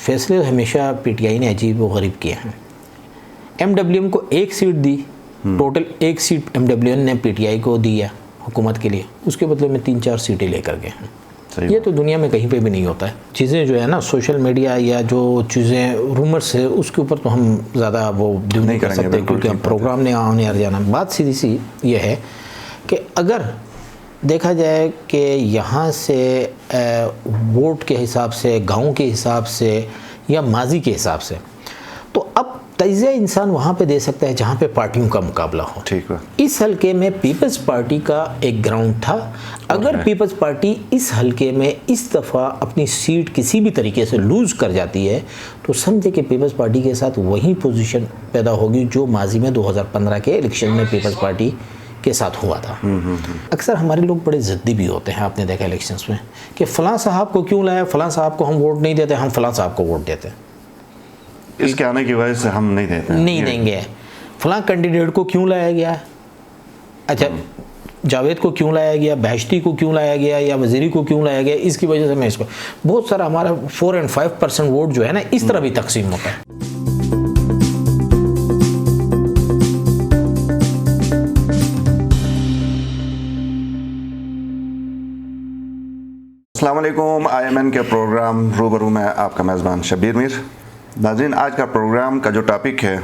فیصلے ہمیشہ P T I نے عجیب و غریب کیے ہیں. ایم ڈبلیو ایم کو ایک سیٹ دی, ٹوٹل ایک سیٹ ایم ڈبلیو ایم نے پی ٹی آئی کو دی ہے حکومت کے لیے, اس کے بدلے میں 3-4 سیٹیں لے کر گئے ہیں. یہ تو دنیا میں کہیں پہ بھی نہیں ہوتا ہے. چیزیں جو ہے نا سوشل میڈیا یا جو چیزیں رومرس ہے اس کے اوپر تو ہم زیادہ وہ نہیں کر سکتے کیونکہ ہم پروگرام نے آنے اور جانا. بات سیدھی سی یہ ہے کہ اگر دیکھا جائے کہ یہاں سے ووٹ کے حساب سے, گاؤں کے حساب سے یا ماضی کے حساب سے, تو اب تجزیہ انسان وہاں پہ دے سکتا ہے جہاں پہ پارٹیوں کا مقابلہ ہو. ٹھیک ہے. اس حلقے میں پیپلز پارٹی کا ایک گراؤنڈ تھا. اگر پیپلز پارٹی اس حلقے میں اس دفعہ اپنی سیٹ کسی بھی طریقے سے لوز کر جاتی ہے تو سمجھے کہ پیپلز پارٹی کے ساتھ وہی پوزیشن پیدا ہوگی جو ماضی میں 2015 کے الیکشن میں پیپلز پارٹی کے ساتھ ہوا تھا. اکثر ہمارے لوگ بڑے ضدی بھی ہوتے ہیں, آپ نے دیکھا الیکشنز میں, کہ فلاں صاحب کو کیوں لایا, فلاں صاحب کو ہم ووٹ نہیں دیتے, ہم فلاں صاحب کو ووٹ دیتے ہیں, اس کے آنے کی وجہ سے ہم نہیں دیتے, نہیں دیں گے. فلاں کینڈیڈیٹ کو کیوں لایا گیا, اچھا جاوید کو کیوں لایا گیا, بہشتی کو کیوں لایا گیا, یا وزیری کو کیوں لایا گیا, اس کی وجہ سے میں اس کو بہت سارا ہمارا 4 and 5% ووٹ جو ہے نا اس طرح بھی تقسیم ہوتا ہے. السلام علیکم. آئی ایم این کے پروگرام روبرو میں آپ کا میزبان شبیر میر. ناظرین, آج کا پروگرام کا جو ٹاپک ہے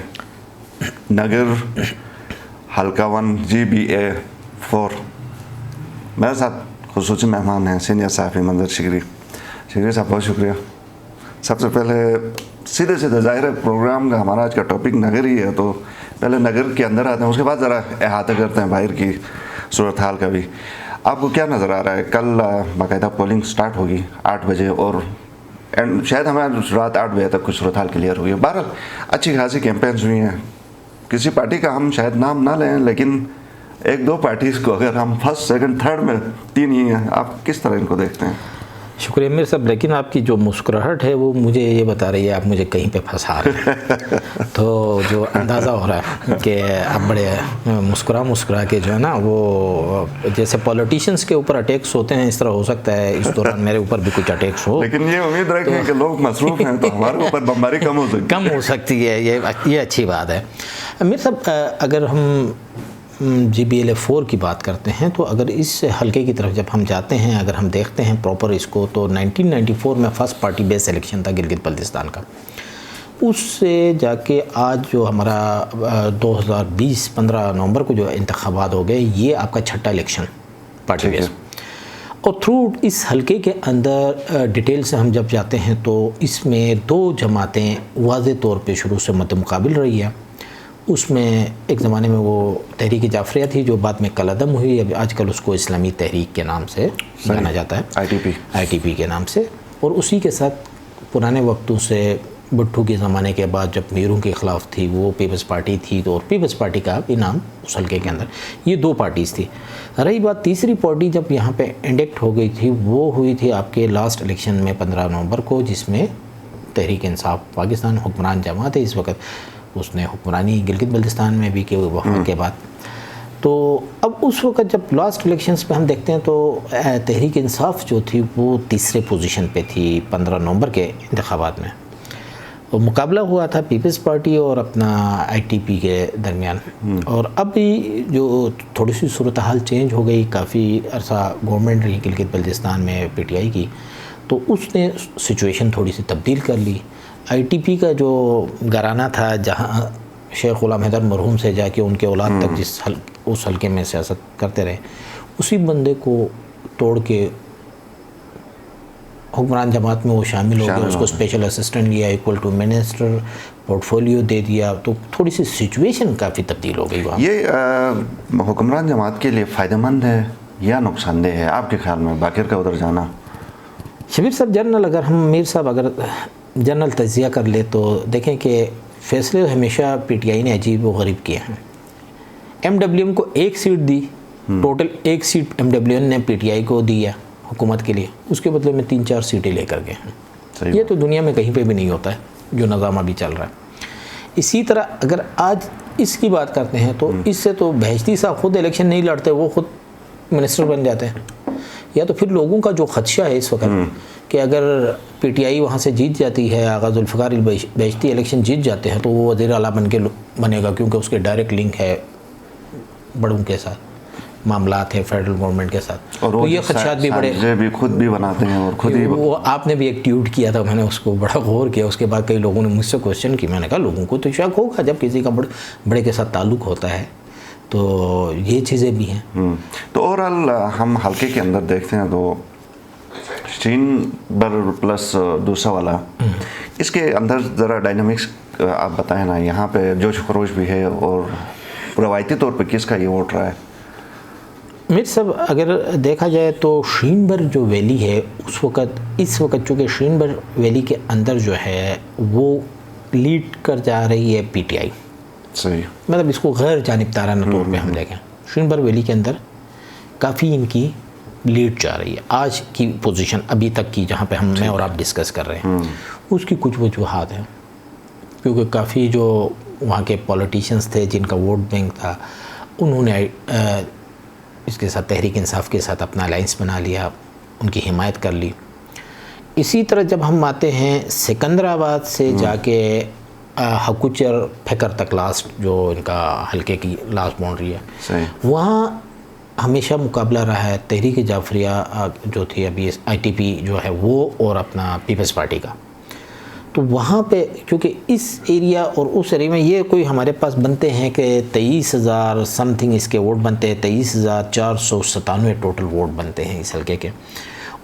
نگر حلقہ 1 GBA4. میرے ساتھ خصوصی مہمان ہیں سینئر صحافی منظر شگری. شگری صاحب بہت شکریہ. سب سے پہلے سیدھے ظاہر ہے پروگرام کا ہمارا آج کا ٹاپک نگر ہی ہے, تو پہلے نگر کے اندر آتے ہیں, اس کے بعد ذرا احاطہ کرتے ہیں باہر کی صورتحال کا بھی. آپ کو کیا نظر آ رہا ہے؟ کل باقاعدہ پولنگ سٹارٹ ہوگی 8 بجے اور شاید ہمیں رات 8 بجے تک کچھ صورتحال کلیئر ہوئی ہے. بہرحال اچھی خاصی کیمپینز ہوئی ہیں. کسی پارٹی کا ہم شاید نام نہ لیں, لیکن 1-2 پارٹیز کو اگر ہم فرسٹ سیکنڈ تھرڈ میں 3 ہی ہیں, آپ کس طرح ان کو دیکھتے ہیں؟ شکریہ میرے صاحب, لیکن آپ کی جو مسکراہٹ ہے وہ مجھے یہ بتا رہی ہے آپ مجھے کہیں پہ پھنسا رہے ہیں. تو جو اندازہ ہو رہا ہے کہ آپ بڑے مسکرا کے جو ہے نا وہ جیسے پولیٹیشینس کے اوپر اٹیکس ہوتے ہیں اس طرح ہو سکتا ہے اس دوران میرے اوپر بھی کچھ اٹیکس ہو. لیکن یہ امید رکھیں کہ لوگ مصروف ہیں تو ہمارے اوپر بمباری کم ہو سکتی ہے. یہ اچھی بات ہے. میرے صاحب اگر ہم GBA4 کی بات کرتے ہیں تو اگر اس حلقے کی طرف جب ہم جاتے ہیں, اگر ہم دیکھتے ہیں پراپر اس کو, تو 1994 میں فرسٹ پارٹی بیس الیکشن تھا گلگت بلتستان کا. اس سے جا کے آج جو ہمارا 2020 15 نومبر کو جو انتخابات ہو گئے, یہ آپ کا چھٹا الیکشن پارٹی بیس. اور تھرو اس حلقے کے اندر ڈیٹیل سے ہم جب جاتے ہیں تو اس میں 2 جماعتیں واضح طور پہ شروع سے مد مقابل رہی ہے. اس میں ایک زمانے میں وہ تحریک جعفریہ تھی جو بعد میں کالعدم ہوئی, اب آج کل اس کو اسلامی تحریک کے نام سے جانا جاتا ہے, ITP کے نام سے. اور اسی کے ساتھ پرانے وقتوں سے بھٹو کے زمانے کے بعد جب میروں کے خلاف تھی وہ پیپلز پارٹی تھی, تو اور پیپلز پارٹی کا بھی نام اس حلقے کے اندر یہ 2 پارٹیز تھی. رہی بات تیسری پارٹی جب یہاں پہ انڈکٹ ہو گئی تھی, وہ ہوئی تھی آپ کے لاسٹ الیکشن میں 15 نومبر کو, جس میں تحریک انصاف پاکستان حکمران جماعت ہے اس وقت, اس نے حکمرانی گلگت بلتستان میں بھی کی وقت کے بعد. تو اب اس وقت جب لاسٹ الیکشنز پہ ہم دیکھتے ہیں تو تحریک انصاف جو تھی وہ تیسرے پوزیشن پہ تھی 15 نومبر کے انتخابات میں. اور مقابلہ ہوا تھا پیپلز پارٹی اور اپنا ITP کے درمیان. اور اب بھی جو تھوڑی سی صورتحال چینج ہو گئی, کافی عرصہ گورنمنٹ رہی گلگت بلتستان میں PTI کی, تو اس نے سچویشن تھوڑی سی تبدیل کر لی. ITP کا جو گھرانہ تھا جہاں شیخ غلام حیدر مرحوم سے جا کے ان کے اولاد تک اس حلقے میں سیاست کرتے رہے, اسی بندے کو توڑ کے حکمران جماعت میں وہ شامل ہو گیا, اس کو اسپیشل اسسٹنٹ لیا, equal to minister portfolio دے دیا. تو تھوڑی سی سچویشن کافی تبدیل ہو گئی وہاں. یہ حکمران جماعت کے لیے فائدہ مند ہے یا نقصان دہ ہے آپ کے خیال میں باقر کا ادھر جانا؟ شبیر صاحب جنرل اگر ہم میر صاحب اگر جنرل تجزیہ کر لے تو دیکھیں کہ فیصلے ہمیشہ PTI نے عجیب و غریب کیے ہیں. MWM کو ایک سیٹ دی, ٹوٹل ایک سیٹ MWM نے PTI کو دی ہے حکومت کے لیے, اس کے بدلے میں 3-4 سیٹیں لے کر گئے ہیں. یہ تو دنیا میں کہیں پہ بھی نہیں ہوتا ہے جو نظام ابھی چل رہا ہے. اسی طرح اگر آج اس کی بات کرتے ہیں تو اس سے تو بہشتی صاحب خود الیکشن نہیں لڑتے, وہ خود منسٹر بن جاتے ہیں. یا تو پھر لوگوں کا جو خدشہ ہے اس وقت کہ اگر پی ٹی آئی وہاں سے جیت جاتی ہے, آغا ذوالفقار البیشتی الیکشن جیت جاتے ہیں, تو وہ وزیر اعلیٰ بنے گا, کیونکہ اس کے ڈائریکٹ لنک ہے بڑوں کے ساتھ, معاملات ہیں فیڈرل گورنمنٹ کے ساتھ. اور تو یہ خدشات بھی بڑے بھی خود بھی بناتے ہیں اور خود ہی وہ آپ نے بھی ایک ٹویٹ کیا تھا, میں نے اس کو بڑا غور کیا. اس کے بعد کئی لوگوں نے مجھ سے کوشچن کی, میں نے کہا لوگوں کو تو شک ہوگا جب کسی کا بڑے کے ساتھ تعلق ہوتا ہے, تو یہ چیزیں بھی ہیں. تو اوورآل ہم حلقے کے اندر دیکھتے ہیں تو شین بر پلس دوسرا والا, اس کے اندر ذرا ڈائنامکس آپ بتائیں نا, یہاں پہ جوش و خروش بھی ہے, اور روایتی طور پہ کس کا یہ ووٹ رہا ہے؟ میر صاحب اگر دیکھا جائے تو شین بر جو ویلی ہے اس وقت چونکہ شین بر ویلی کے اندر جو ہے وہ لیڈ کر جا رہی ہے پی ٹی آئی. صحیح, مطلب اس کو غیر جانبدارانہ طور پہ ہم دیکھیں, شین بر ویلی کے اندر کافی ان کی لیڈ جا رہی ہے. آج کی پوزیشن ابھی تک کی جہاں پہ میں اور آپ ڈسکس کر رہے ہیں, اس کی کچھ وجوہات ہیں, کیونکہ کافی جو وہاں کے پولیٹیشنز تھے جن کا ووٹ بینک تھا, انہوں نے اس کے ساتھ تحریک انصاف کے ساتھ اپنا الائنس بنا لیا, ان کی حمایت کر لی. اسی طرح جب ہم آتے ہیں سکندرآباد سے جا کے ہکوچر پھکر تک لاسٹ جو ان کا حلقے کی لاسٹ باؤنڈری ہے, وہاں ہمیشہ مقابلہ رہا ہے تحریک جعفریہ جو تھی ابھی آئی ٹی پی جو ہے وہ, اور اپنا پیپلز پارٹی کا. تو وہاں پہ کیونکہ اس ایریا اور اس ایریا میں یہ کوئی ہمارے پاس بنتے ہیں کہ 23,000 سم تھنگ اس کے ووٹ بنتے ہیں, 23,497 ٹوٹل ووٹ بنتے ہیں اس حلقے کے.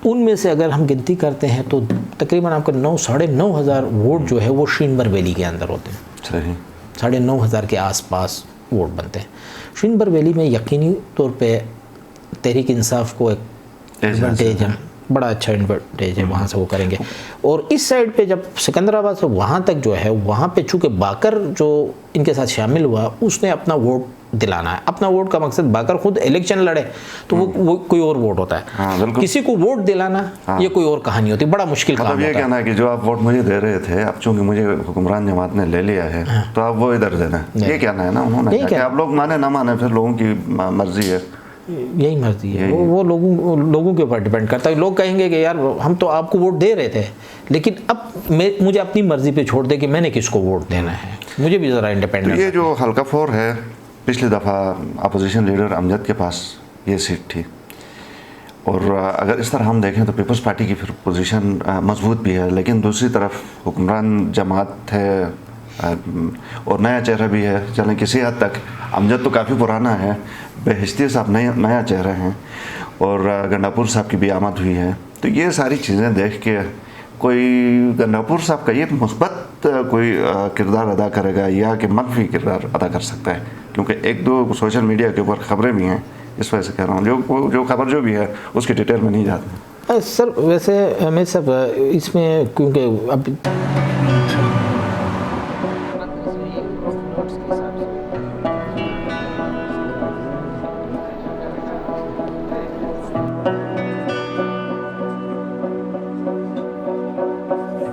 ان میں سے اگر ہم گنتی کرتے ہیں تو تقریباً آپ کا 9,500 ووٹ جو ہے وہ شین بر ویلی کے اندر ہوتے ہیں. صحیح, 9,500 کے آس پاس ووٹ بنتے ہیں. شین بر ویلی میں یقینی طور پہ تحریک انصاف کو ایک ایڈوانٹیج ہے, بڑا اچھا ایڈوانٹیج ہے, وہاں سے وہ کریں گے. اور اس سائڈ پہ جب سکندرآباد سے وہاں تک جو ہے, وہاں پہ چونکہ باکر جو ان کے ساتھ شامل ہوا اس نے اپنا ووٹ دلانا ہے. اپنا ووٹ کا مقصد باکر خود الیکشن لڑے تو وہ کوئی اور ووٹ ہوتا ہے, کسی کو ووٹ دلانا یہ کوئی اور کہانی ہوتی ہے, بڑا مشکل کام ہوتا ہے. یہ کہنا ہے کہ جو آپ ووٹ مجھے دے رہے تھے, اب چونکہ مجھے حکمران جماعت نے لے لیا ہے تو آپ وہ ادھر دینا, یہ کہنا ہے نا انہوں نے, کہ آپ لوگ مانے نہ مانے پھر لوگوں کی مرضی ہے. یہی مرضی ہے, وہ لوگوں کے اوپر ڈیپینڈ کرتا ہے. لوگ کہیں گے کہ یار ہم تو آپ کو ووٹ دے رہے تھے, لیکن اب مجھے اپنی مرضی پہ چھوڑ دے کہ میں نے کس کو ووٹ دینا ہے, مجھے بھی ذرا انڈیپینڈنٹ. یہ جو حلقہ 4 ہے, پچھلی دفعہ اپوزیشن لیڈر امجد کے پاس یہ سیٹ تھی, اور اگر اس طرح ہم دیکھیں تو پیپلز پارٹی کی پھر پوزیشن مضبوط بھی ہے, لیکن دوسری طرف حکمران جماعت ہے اور نیا چہرہ بھی ہے. چلیں کسی حد تک امجد تو کافی پرانا ہے, بہشتی صاحب نیا چہرہ ہیں, اور گنڈاپور صاحب کی بھی آمد ہوئی ہے. تو یہ ساری چیزیں دیکھ کے کوئی گنڈاپور صاحب کا یہ مثبت کوئی کردار ادا کرے گا یا کہ منفی کردار ادا کر سکتا ہے, کیونکہ ایک دو سوشل میڈیا کے اوپر خبریں بھی ہیں, اس وجہ سے کہہ رہا ہوں جو خبر جو بھی ہے اس کی ڈیٹیل میں نہیں جاتے. سر ویسے میں سب اس میں کیونکہ اب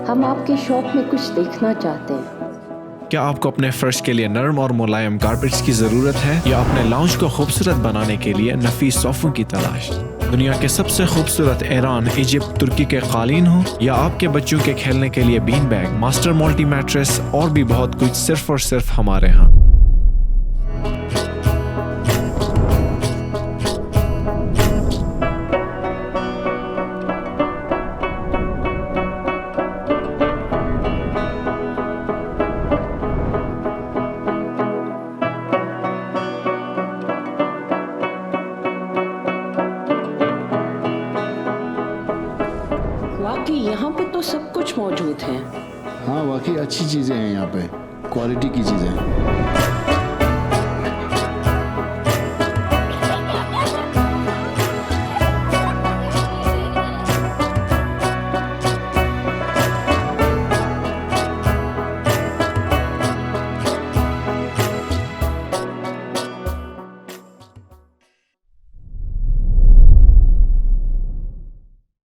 ہم آپ کے شاپ میں کچھ دیکھنا چاہتے ہیں. کیا آپ کو اپنے فرش کے لیے نرم اور ملائم کارپیٹس کی ضرورت ہے, یا اپنے لاؤنج کو خوبصورت بنانے کے لیے نفیس صوفوں کی تلاش؟ دنیا کے سب سے خوبصورت ایران, ایجپٹ, ترکی کے قالین ہوں, یا آپ کے بچوں کے کھیلنے کے لیے بین بیگ, ماسٹر ملٹی میٹریس اور بھی بہت کچھ صرف اور صرف ہمارے ہاں. واقعی یہاں پہ تو سب کچھ موجود ہے. ہاں واقعی اچھی چیزیں ہیں یہاں پہ, کوالٹی کی چیزیں.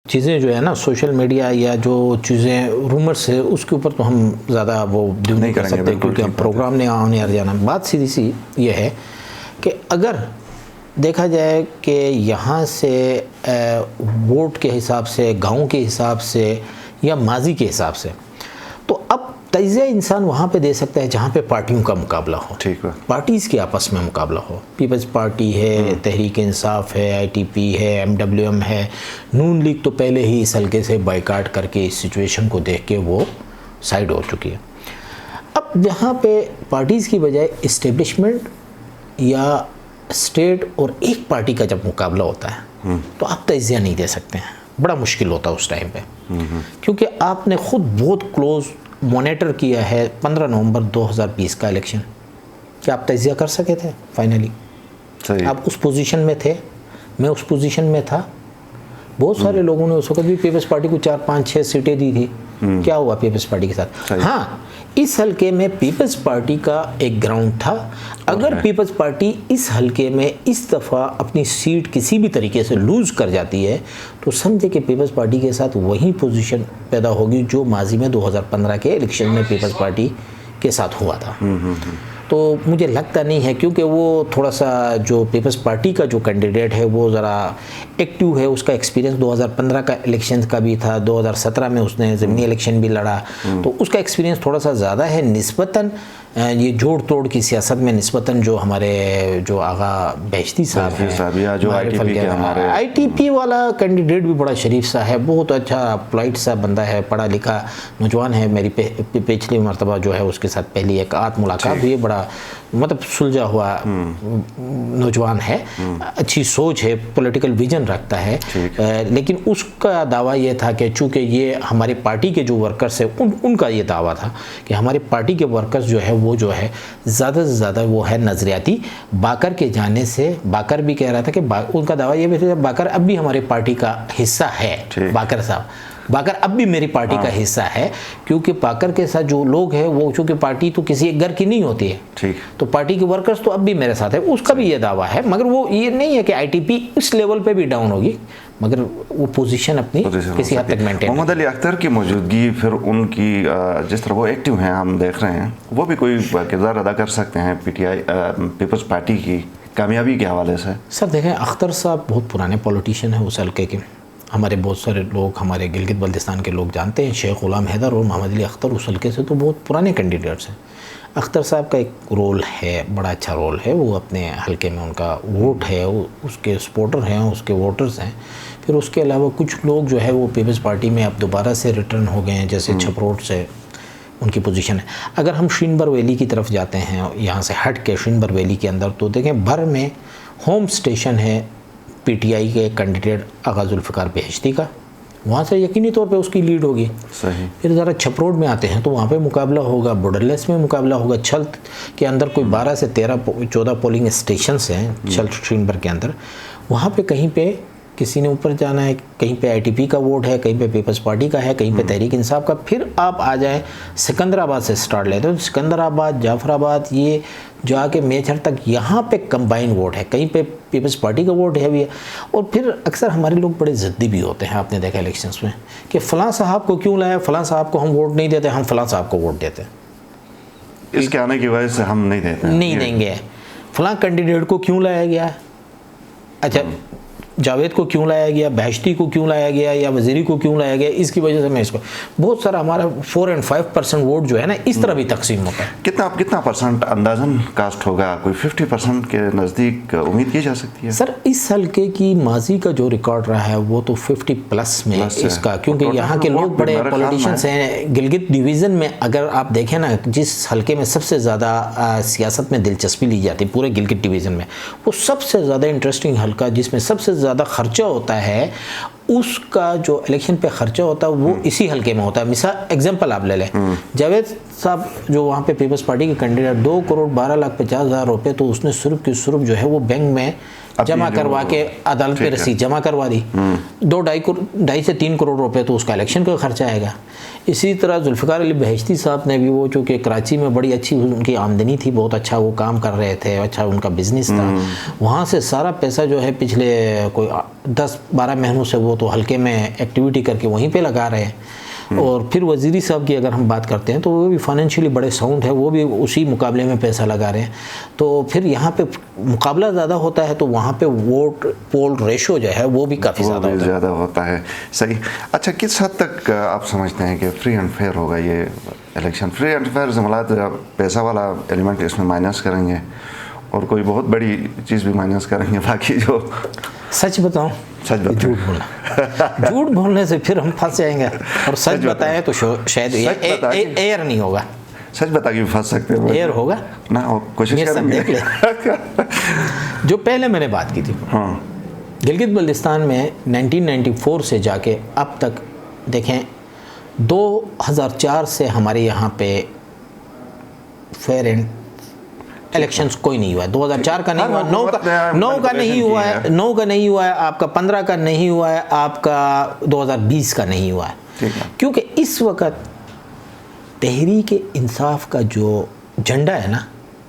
چیزیں جو ہے نا سوشل میڈیا یا جو چیزیں رومرس ہے اس کے اوپر تو ہم زیادہ وہ نہیں کر سکتے, کیونکہ ہم پروگرام نے آنے جانا. بات سیدھی سی یہ ہے کہ اگر دیکھا جائے کہ یہاں سے ووٹ کے حساب سے, گاؤں کے حساب سے, یا ماضی کے حساب سے. تو اب تجزیہ انسان وہاں پہ دے سکتا ہے جہاں پہ پارٹیوں کا مقابلہ ہو, ٹھیک ہے, پارٹیز کے آپس میں مقابلہ ہو. پیپلز پارٹی ہے, تحریک انصاف ہے, ITP ہے, MWM ہے, نون لیگ تو پہلے ہی اس حلقے سے بائیکاٹ کر کے اس سچویشن کو دیکھ کے وہ سائیڈ ہو چکی ہے. اب جہاں پہ پارٹیز کی بجائے اسٹیبلشمنٹ یا اسٹیٹ اور ایک پارٹی کا جب مقابلہ ہوتا ہے تو آپ تجزیہ نہیں دے سکتے ہیں, بڑا مشکل ہوتا ہے اس ٹائم پہ, کیونکہ آپ نے خود بہت کلوز مانیٹر کیا ہے 15 نومبر 2020 کا الیکشن. کیا آپ تجزیہ کر سکے تھے فائنلی؟ آپ اس پوزیشن میں تھے, میں اس پوزیشن میں تھا, بہت سارے لوگوں نے اس وقت بھی پیپلز پارٹی کو 4 5 6 سیٹیں دی تھی. کیا ہوا پیپلز پارٹی کے ساتھ؟ ہاں, اس حلقے میں پیپلز پارٹی کا ایک گراؤنڈ تھا. اگر پیپلز پارٹی اس حلقے میں اس دفعہ اپنی سیٹ کسی بھی طریقے سے لوز کر جاتی ہے تو سمجھے کہ پیپلز پارٹی کے ساتھ وہی پوزیشن پیدا ہوگی جو ماضی میں 2015 کے الیکشن میں پیپلز پارٹی کے ساتھ ہوا تھا. تو مجھے لگتا نہیں ہے, کیونکہ وہ تھوڑا سا جو پیپلز پارٹی کا جو کینڈیڈیٹ ہے وہ ذرا ایکٹیو ہے, اس کا ایکسپیرینس 2015 کا الیکشن کا بھی تھا, 2017 میں اس نے ضمنی الیکشن بھی لڑا, تو اس کا ایکسپیرینس تھوڑا سا زیادہ ہے نسبتاً یہ جوڑ توڑ کی سیاست میں نسبتاً جو ہمارے جو آغا بہشتی صاحب ہیں, جو ITP والا کینڈیڈیٹ بھی بڑا شریف سا ہے, بہت اچھا پولائٹ سا بندہ ہے, پڑھا لکھا نوجوان ہے. میری پچھلی مرتبہ جو ہے اس کے ساتھ پہلی ایک ملاقات ہوئی, بڑا مطلب سلجھا ہوا نوجوان ہے, اچھی سوچ ہے, پولیٹیکل ویژن رکھتا ہے. لیکن اس کا دعویٰ یہ تھا کہ چونکہ یہ ہماری پارٹی کے جو ورکرز ہیں ان کا یہ دعویٰ تھا کہ ہماری پارٹی کے ورکرز جو ہے وہ جو ہے زیادہ سے زیادہ وہ ہے نظریاتی. باقر کے جانے سے باقر بھی کہہ رہا تھا کہ ان کا دعویٰ یہ بھی تھا باقر اب بھی ہماری پارٹی کا حصہ ہے. باقر صاحب, باقر اب بھی میری پارٹی کا حصہ ہے, کیونکہ باقر کے ساتھ جو لوگ ہیں وہ چونکہ پارٹی تو کسی ایک گھر کی نہیں ہوتی ہے, تو پارٹی کے ورکرز تو اب بھی میرے ساتھ ہے. اس کا بھی یہ دعویٰ ہے, مگر وہ یہ نہیں ہے کہ ITP اس لیول پہ بھی ڈاؤن ہوگی, مگر وہ پوزیشن اپنی کسی حد تک مینٹین. محمد علی اختر کی موجودگی, پھر ان کی جس طرح وہ ایکٹیو ہیں ہم دیکھ رہے ہیں, وہ بھی کوئی کردار ادا کر سکتے ہیں PTI پیپلز پارٹی کی کامیابی کے حوالے سے؟ سر دیکھیں, اختر صاحب بہت پرانے پولیٹیشین ہیں اس حلقے کے. ہمارے بہت سارے لوگ ہمارے گلگت بلتستان کے لوگ جانتے ہیں, شیخ غلام حیدر اور محمد علی اختر اس حلقے سے تو بہت پرانے کینڈیڈیٹس ہیں. اختر صاحب کا ایک رول ہے, بڑا اچھا رول ہے, وہ اپنے حلقے میں ان کا ووٹ ہے, اس کے سپورٹر ہیں, اس کے ووٹرز ہیں. پھر اس کے علاوہ کچھ لوگ جو ہے وہ پیپلز پارٹی میں اب دوبارہ سے ریٹرن ہو گئے ہیں, جیسے چھپروٹ سے ان کی پوزیشن ہے. اگر ہم شرینبر ویلی کی طرف جاتے ہیں, یہاں سے ہٹ کے شرینبر ویلی کے اندر, تو دیکھیں بھر میں ہوم سٹیشن ہے PTI کے کینڈیڈیٹ آغا ذوالفقار بہشتی کا, وہاں سے یقینی طور پہ اس کی لیڈ ہوگی. پھر ذرا چھپروڈ میں آتے ہیں تو وہاں پہ مقابلہ ہوگا, بوڈرلیس میں مقابلہ ہوگا. چھلت کے اندر کوئی 12 سے 14 پولنگ اسٹیشنز ہیں چھلت شرینبر کے اندر, وہاں پہ کہیں پہ کسی نے اوپر جانا ہے, کہیں پہ ITP کا ووٹ ہے, کہیں پہ پیپلز پارٹی کا ہے, کہیں پہ تحریک انصاف کا. پھر آپ آ جائیں سکندر آباد سے سٹارٹ لیتے ہیں, تو سکندر آباد, جعفر آباد, یہ جا کے میچر تک یہاں پہ کمبائن ووٹ ہے, کہیں پہ پیپلز پارٹی کا ووٹ ہے بھی ہے. اور پھر اکثر ہمارے لوگ بڑے ضدی بھی ہوتے ہیں, آپ نے دیکھا الیکشنز میں, کہ فلاں صاحب کو کیوں لایا, فلاں صاحب کو ہم ووٹ نہیں دیتے, ہم فلاں صاحب کو ووٹ دیتے ہیں, اس کے آنے کی وجہ سے ہم نہیں دیتے, نہیں دیں گے. فلاں کینڈیڈیٹ کو کیوں لایا گیا, اچھا جاوید کو کیوں لایا گیا, بہشتی کو کیوں لایا گیا, یا وزیری کو کیوں لایا گیا, اس کی وجہ سے میں اس کو بہت سارا ہمارا 4 اور 5% ووٹ جو ہے نا اس طرح بھی تقسیم ہوتا ہے. کتنا پرسنٹ اندازاً کاسٹ ہوگا, کوئی 50% کے نزدیک امید کی جا سکتی ہے؟ سر اس حلقے کی ماضی کا جو ریکارڈ رہا ہے وہ تو 50+ میں اس کا, کیونکہ یہاں کے لوگ بڑے پولیٹیشنز ہیں. گلگت ڈویژن میں اگر آپ دیکھیں نا, جس حلقے میں سب سے زیادہ سیاست میں دلچسپی لی جاتی ہے پورے گلگت ڈویژن میں, وہ سب سے زیادہ انٹرسٹنگ حلقہ جس میں سب سے زیادہ خرچہ ہوتا ہے, اس کا جو الیکشن پہ خرچہ ہوتا ہے وہ اسی حلقے میں ہوتا ہے. مثال ایگزامپل آپ لے لیں, جاوید صاحب جو وہاں پہ پیپلز پارٹی کے کینڈیڈیٹ 2,12,50,000 روپے تو اس نے صرف کی صرف جو ہے وہ بینک میں جمع کروا کے عدالت پہ رسید جمع کروا دی. 2.5 سے 3 کروڑ روپے تو اس کا الیکشن کا خرچہ آئے گا. اسی طرح ذوالفقار علی بہشتی صاحح نے بھی, وہ چونکہ کراچی میں بڑی اچھی ان کی آمدنی تھی, بہت اچھا وہ کام کر رہے تھے, اچھا ان کا بزنس تھا, وہاں سے سارا پیسہ جو ہے پچھلے کوئی 10-12 مہینوں سے وہ تو حلقے میں ایکٹیویٹی کر کے وہیں پہ لگا رہے ہیں. اور پھر وزیری صاحب کی اگر ہم بات کرتے ہیں تو وہ بھی فائنینشلی بڑے ساؤنڈ ہے, وہ بھی اسی مقابلے میں پیسہ لگا رہے ہیں. تو پھر یہاں پہ مقابلہ زیادہ ہوتا ہے تو وہاں پہ ووٹ پول ریشو جو ہے وہ بھی کافی زیادہ ہوتا ہے. صحیح. اچھا, کس حد تک آپ سمجھتے ہیں کہ فری اینڈ فیئر ہوگا یہ الیکشن؟ فری اینڈ فیئر سے مراد پیسہ والا ایلیمنٹ اس میں مائنس کریں گے اور کوئی بہت بڑی چیز بھی مائنس کریں گے, باقی جو سچ بتاؤں, جھوٹ بولنا, جھوٹ بولنے سے پھر ہم پھنس جائیں گے, اور سچ بتائیں تو شاید ایئر نہیں ہوگا. سچ بتا کے پھنس سکتے ہیں, ایئر ہوگا نا, کوشش کریں گے. جو پہلے میں نے بات کی تھی, ہاں, گلگت بلتستان میں 1994 سے جا کے اب تک دیکھیں 2004 سے ہمارے یہاں پہ فیئر اینڈ الیکشنز کوئی نہیں ہوا ہے. 2004 کا نہیں ہوا, 9 کا نہیں ہوا ہے, 9 کا نہیں ہوا ہے آپ کا, 15 کا نہیں ہوا ہے آپ کا, 2020 کا نہیں ہوا ہے. کیونکہ اس وقت تحریک انصاف کا جو جھنڈا ہے نا,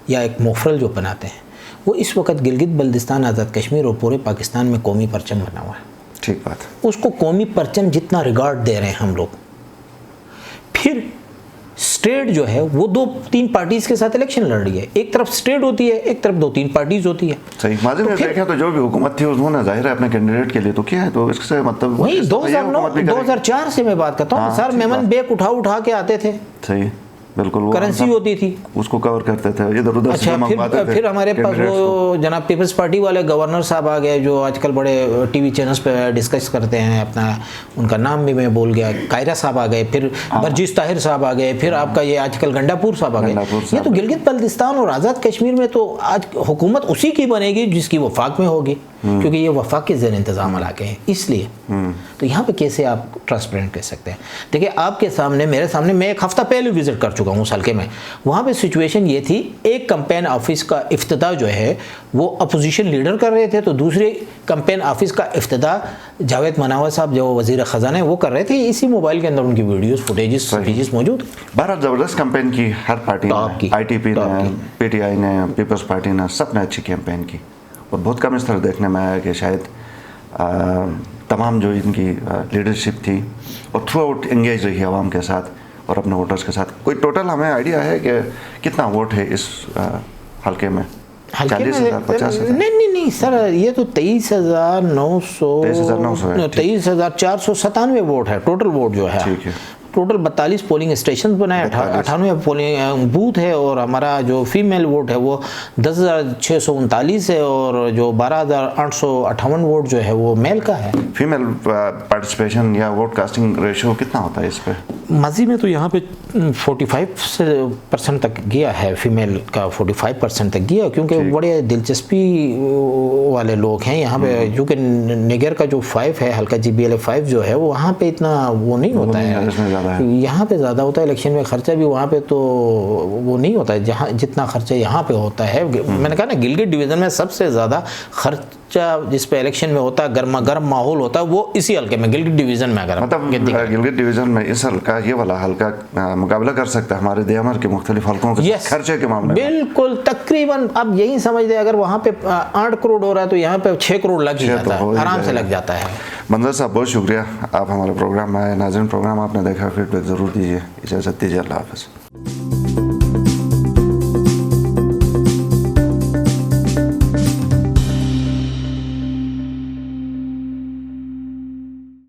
یا ایک موفرل جو بناتے ہیں, وہ اس وقت گلگت بلتستان, آزاد کشمیر اور پورے پاکستان میں قومی پرچم بنا ہوا ہے. ٹھیک بات. اس کو قومی پرچم جتنا ریگارڈ دے رہے ہیں ہم لوگ, پھر اسٹیٹ جو ہے وہ 2-3 پارٹیز کے ساتھ الیکشن لڑ رہی ہے. ایک طرف اسٹیٹ ہوتی ہے, ایک طرف 2-3 پارٹیز ہوتی ہے. صحیح. ماضی میں دیکھا تو جو بھی حکومت تھی انہوں نے ظاہر ہے اپنے کینڈیڈیٹ کے لیے تو کیا ہے, تو اس سے مطلب وہی 2004 سے میں بات کرتا ہوں. سر میمن بیگ اٹھا کے آتے تھے. صحیح, بالکل. کرنسی ہوتی تھی, اس کو کور کرتے تھے ادھر ادھر. اچھا, پھر ہمارے پاس وہ جناب پیپلز پارٹی والے گورنر صاحب آ گئے جو آج کل بڑے ٹی وی چینلز پہ ڈسکس کرتے ہیں اپنا, ان کا نام بھی میں بھول گیا, قائرہ صاحب آ گئے, پھر برجیس طاہر صاحب آ گئے, پھر آپ کا یہ آج کل گنڈا پور صاحب آ گئے. یہ تو گلگت بلتستان اور آزاد کشمیر میں تو آج حکومت اسی کی بنے گی جس کی وفاق میں ہوگی, کیونکہ یہ وفاق کے زیر انتظام علاقے ہیں, اس لیے. تو یہاں پہ کیسے آپ ٹرانسپیرنٹ کہہ سکتے ہیں؟ دیکھیں آپ کے سامنے, میرے سامنے, میں 1 ہفتہ پہلے وزٹ کر چکا ہوں اس حلقے میں. وہاں پہ سچویشن یہ تھی, ایک کمپین آفس کا افتتاح جو ہے وہ اپوزیشن لیڈر کر رہے تھے, تو دوسرے کمپین آفس کا افتتاح جاوید مناور صاحب جو وزیر خزانہ ہیں وہ کر رہے تھے. اسی موبائل کے اندر ان کی ویڈیوز, فوٹیجز, سپیچز موجود. بہرحال زبردست کیمپین کی ہر پارٹی نے, آئی ٹی پی نے, پی ٹی آئی نے, پیپلز پارٹی نے, سب نے اچھی کیمپین کی. اور بہت کم اس طرح دیکھنے میں آیا کہ شاید تمام جو ان کی لیڈرشپ تھی اور تھرو آؤٹ انگیج رہی عوام کے ساتھ اور اپنے ووٹرز کے ساتھ. کوئی ٹوٹل ہمیں آئیڈیا ہے کہ کتنا ووٹ ہے اس حلقے میں؟ 40,000 50,000؟ نہیں سر, یہ تو 23,497 ووٹ ہے ٹوٹل ووٹ جو ہے. ٹھیک ہے. ٹوٹل 42 پولنگ اسٹیشنز بنائے, 98 پولنگ بوتھ ہے, اور ہمارا جو فیمیل ووٹ ہے وہ 10,639 ہے, اور جو 12,858 ووٹ جو ہے وہ میل کا ہے. فیمیل پارٹیسپیشن یا ووٹ کاسٹنگ ریشو کتنا ہوتا ہے اس پہ؟ ماضی میں تو یہاں پہ 45% تک گیا ہے, فیمیل کا 45% تک گیا, کیونکہ بڑے دلچسپی والے لوگ ہیں یہاں پہ. کیونکہ نگر کا جو 5 ہے, حلقہ GBLA 5 جو ہے, وہاں پہ اتنا وہ نہیں ہوتا ہے, یہاں پہ زیادہ ہوتا ہے. الیکشن میں خرچہ بھی وہاں پہ تو وہ نہیں ہوتا ہے جہاں جتنا خرچہ یہاں پہ ہوتا ہے. میں نے کہا نا, گلگت ڈویژن میں سب سے زیادہ خرچہ جس پہ الیکشن میں ہوتا ہے, گرما گرم ماحول ہوتا ہے, وہ اسی حلقے میں, گلگت ڈویژن میں. اگر مطلب گلگت ڈویژن میں اس حلقہ, یہ والا حلقہ مقابلہ کر سکتا ہے ہمارے دیامر کے مختلف حلقوں کے خرچے کے معاملے میں. بالکل, تقریباً اب یہی سمجھ لیں, اگر وہاں پہ 8 کروڑ ہو رہا ہے تو یہاں پہ 6 کروڑ لگ جاتا ہے, آرام سے لگ جاتا ہے. منظر صاحب بہت شکریہ, آپ ہمارے پروگرام میں آئے. ناظرین, پروگرام آپ نے دیکھا, فیڈ بیک ضرور دیجیے. اجازت دیجیے, اللہ حافظ.